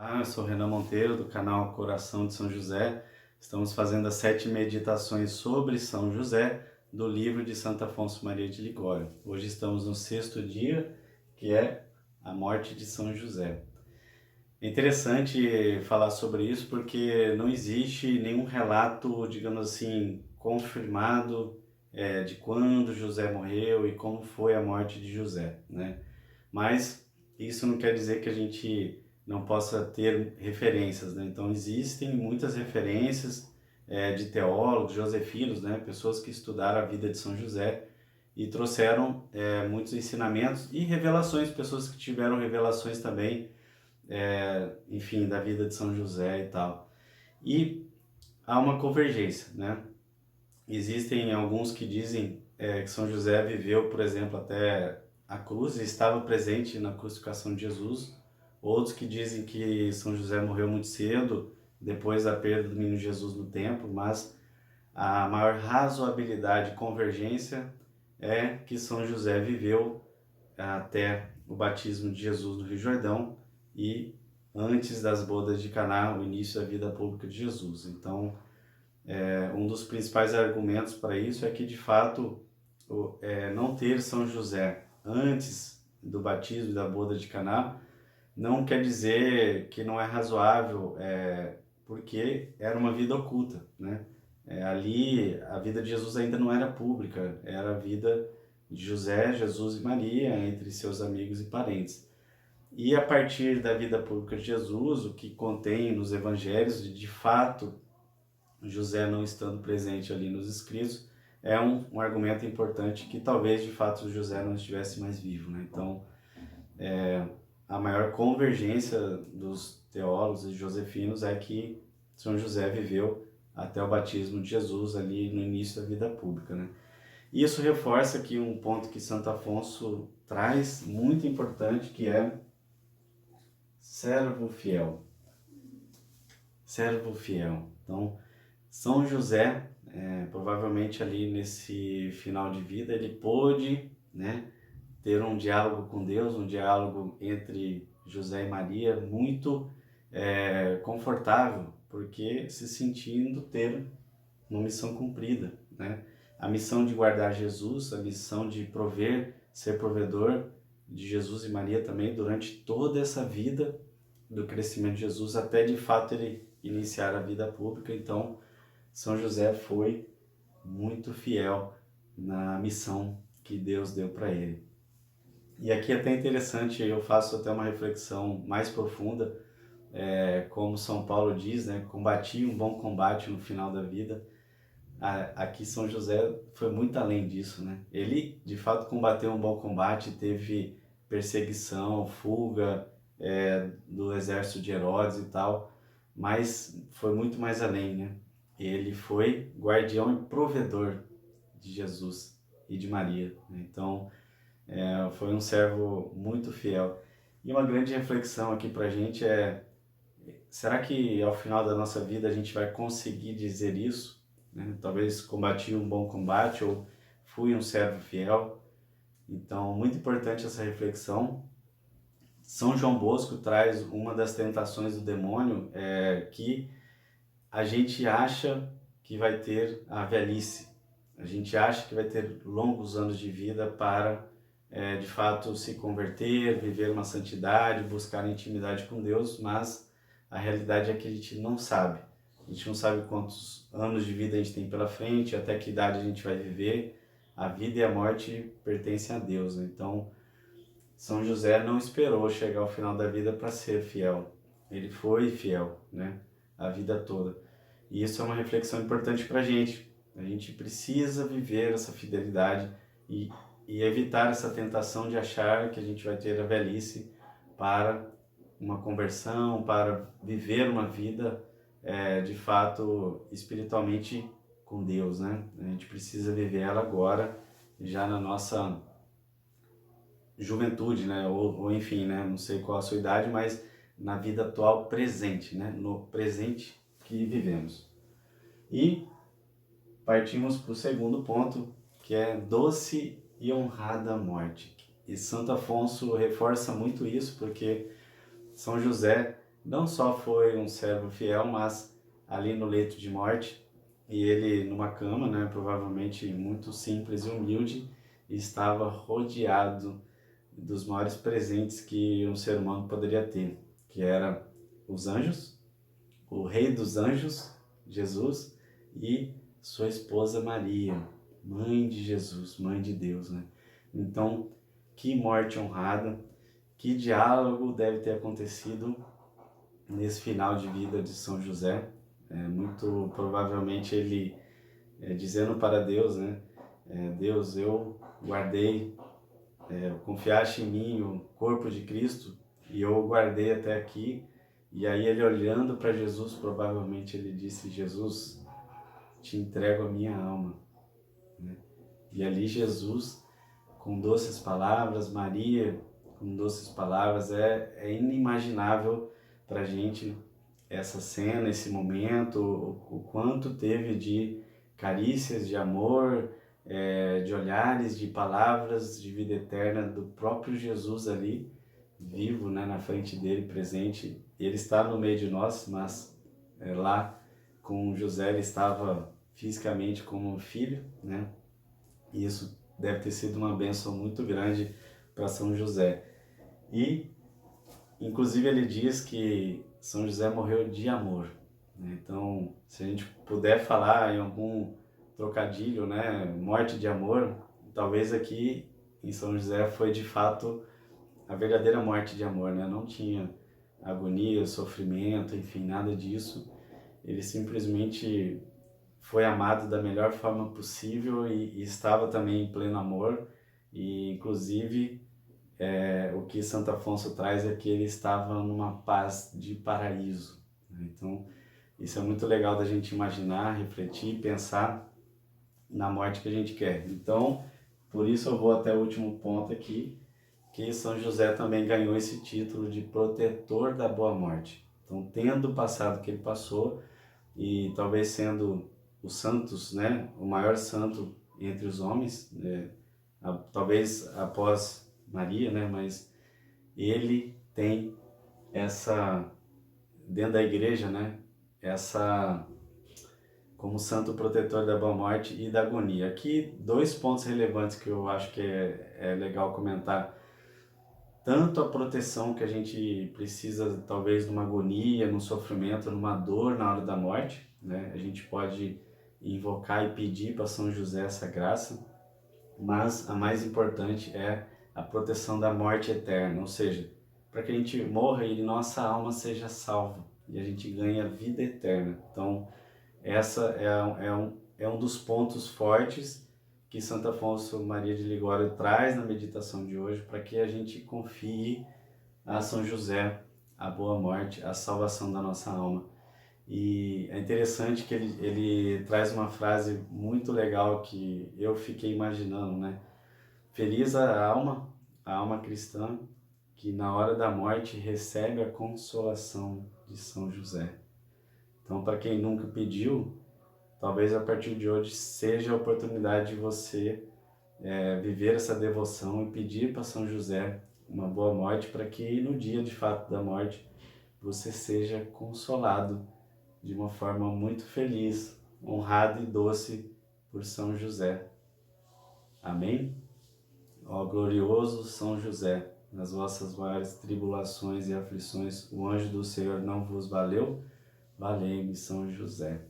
Eu sou Renan Monteiro, do canal Coração de São José. Estamos fazendo as 7 meditações sobre São José, do livro de Santo Afonso Maria de Ligório. Hoje estamos no 6º dia, que é a morte de São José. É interessante falar sobre isso porque não existe nenhum relato, digamos assim, confirmado de quando José morreu e como foi a morte de José, né? Mas isso não quer dizer que a gente não possa ter referências, né? Então existem muitas referências de teólogos, josefinos, né? Pessoas que estudaram a vida de São José e trouxeram muitos ensinamentos e revelações, pessoas que tiveram revelações também, enfim, da vida de São José e tal. E há uma convergência, né? Existem alguns que dizem que São José viveu, por exemplo, até a cruz e estava presente na crucificação de Jesus. Outros que dizem que São José morreu muito cedo, depois da perda do menino Jesus no templo, mas a maior razoabilidade e convergência é que São José viveu até o batismo de Jesus no Rio Jordão e antes das bodas de Caná, o início da vida pública de Jesus. Então, um dos principais argumentos para isso é que, de fato, não ter São José antes do batismo e da boda de Caná não quer dizer que não é razoável, porque era uma vida oculta, né? Ali, a vida de Jesus ainda não era pública, era a vida de José, Jesus e Maria, entre seus amigos e parentes. E a partir da vida pública de Jesus, o que contém nos evangelhos, de fato, José não estando presente ali nos escritos, é um argumento importante que talvez de fato José não estivesse mais vivo, né? Então, a maior convergência dos teólogos e josefinos é que São José viveu até o batismo de Jesus ali no início da vida pública, né? E isso reforça aqui um ponto que Santo Afonso traz, muito importante, que é servo fiel. Servo fiel. Então, São José, provavelmente ali nesse final de vida, ele pôde, né, ter um diálogo com Deus, um diálogo entre José e Maria muito confortável, porque se sentindo ter uma missão cumprida, né? A missão de guardar Jesus, a missão de prover, ser provedor de Jesus e Maria também durante toda essa vida do crescimento de Jesus, até de fato ele iniciar a vida pública. Então, São José foi muito fiel na missão que Deus deu para ele. E aqui é até interessante, eu faço até uma reflexão mais profunda, como São Paulo diz, né, combati um bom combate no final da vida. Aqui São José foi muito além disso, né? Ele de fato combateu um bom combate, teve perseguição, fuga do exército de Herodes e tal, mas foi muito mais além, né? Ele foi guardião e provedor de Jesus e de Maria, né? Então, foi um servo muito fiel. E uma grande reflexão aqui pra gente é: será que ao final da nossa vida a gente vai conseguir dizer isso? Né? Talvez combati um bom combate ou fui um servo fiel. Então, muito importante essa reflexão. São João Bosco traz uma das tentações do demônio, que a gente acha que vai ter a velhice, a gente acha que vai ter longos anos de vida para, de fato, se converter, viver uma santidade, buscar intimidade com Deus, mas a realidade é que a gente não sabe. A gente não sabe quantos anos de vida a gente tem pela frente, até que idade a gente vai viver. A vida e a morte pertencem a Deus, né? Então, São José não esperou chegar ao final da vida para ser fiel. Ele foi fiel, né? A vida toda. E isso é uma reflexão importante para a gente. A gente precisa viver essa fidelidade e evitar essa tentação de achar que a gente vai ter a velhice para uma conversão, para viver uma vida de fato espiritualmente com Deus, né? A gente precisa viver ela agora, já na nossa juventude, né? Ou enfim, né? Não sei qual a sua idade, mas na vida atual presente, né? No presente que vivemos. E partimos para o segundo ponto, que é doce e honrada morte. E Santo Afonso reforça muito isso, porque São José não só foi um servo fiel, mas ali no leito de morte, e ele numa cama, né, provavelmente muito simples e humilde, estava rodeado dos maiores presentes que um ser humano poderia ter, que era os anjos, o rei dos anjos, Jesus, e sua esposa Maria, mãe de Jesus, mãe de Deus, né? Então, que morte honrada, que diálogo deve ter acontecido nesse final de vida de São José. Muito provavelmente ele dizendo para Deus, né? Deus, eu guardei, confiaste em mim o corpo de Cristo e eu o guardei até aqui. E aí ele olhando para Jesus, provavelmente ele disse, Jesus, te entrego a minha alma, né? E ali Jesus, com doces palavras, Maria, com doces palavras, é inimaginável para a gente essa cena, esse momento, o quanto teve de carícias, de amor, de olhares, de palavras de vida eterna do próprio Jesus ali, vivo, né, na frente dele, presente. Ele está no meio de nós, mas lá com José ele estava fisicamente como filho, né? E isso deve ter sido uma bênção muito grande para São José. E, inclusive, ele diz que São José morreu de amor, né? Então, se a gente puder falar em algum trocadilho, né, morte de amor, talvez aqui em São José foi de fato a verdadeira morte de amor, né? Não tinha agonia, sofrimento, enfim, nada disso. Ele simplesmente foi amado da melhor forma possível e estava também em pleno amor. E, inclusive, o que Santo Afonso traz é que ele estava numa paz de paraíso, né? Então, isso é muito legal da gente imaginar, refletir, pensar na morte que a gente quer. Então, por isso eu vou até o último ponto aqui, que São José também ganhou esse título de protetor da boa morte. Então, tendo passado o que ele passou e talvez sendo os santos, né, o maior santo entre os homens, né, talvez após Maria, né, mas ele tem essa, dentro da igreja, né, essa como santo protetor da boa morte e da agonia. Aqui, dois pontos relevantes que eu acho que é legal comentar. Tanto a proteção que a gente precisa, talvez, numa agonia, num sofrimento, numa dor na hora da morte, né? A gente pode invocar e pedir para São José essa graça, mas a mais importante é a proteção da morte eterna, ou seja, para que a gente morra e nossa alma seja salva e a gente ganhe a vida eterna. Então, essa é um dos pontos fortes que Santo Afonso Maria de Ligório traz na meditação de hoje, para que a gente confie a São José a boa morte, a salvação da nossa alma. E é interessante que ele traz uma frase muito legal que eu fiquei imaginando, né? Feliz a alma cristã, que na hora da morte recebe a consolação de São José. Então, para quem nunca pediu, talvez a partir de hoje seja a oportunidade de você viver essa devoção e pedir para São José uma boa morte, para que no dia de fato da morte você seja consolado de uma forma muito feliz, honrado e doce por São José. Amém? Ó glorioso São José, nas vossas maiores tribulações e aflições, o anjo do Senhor não vos valeu? Valei-me, São José.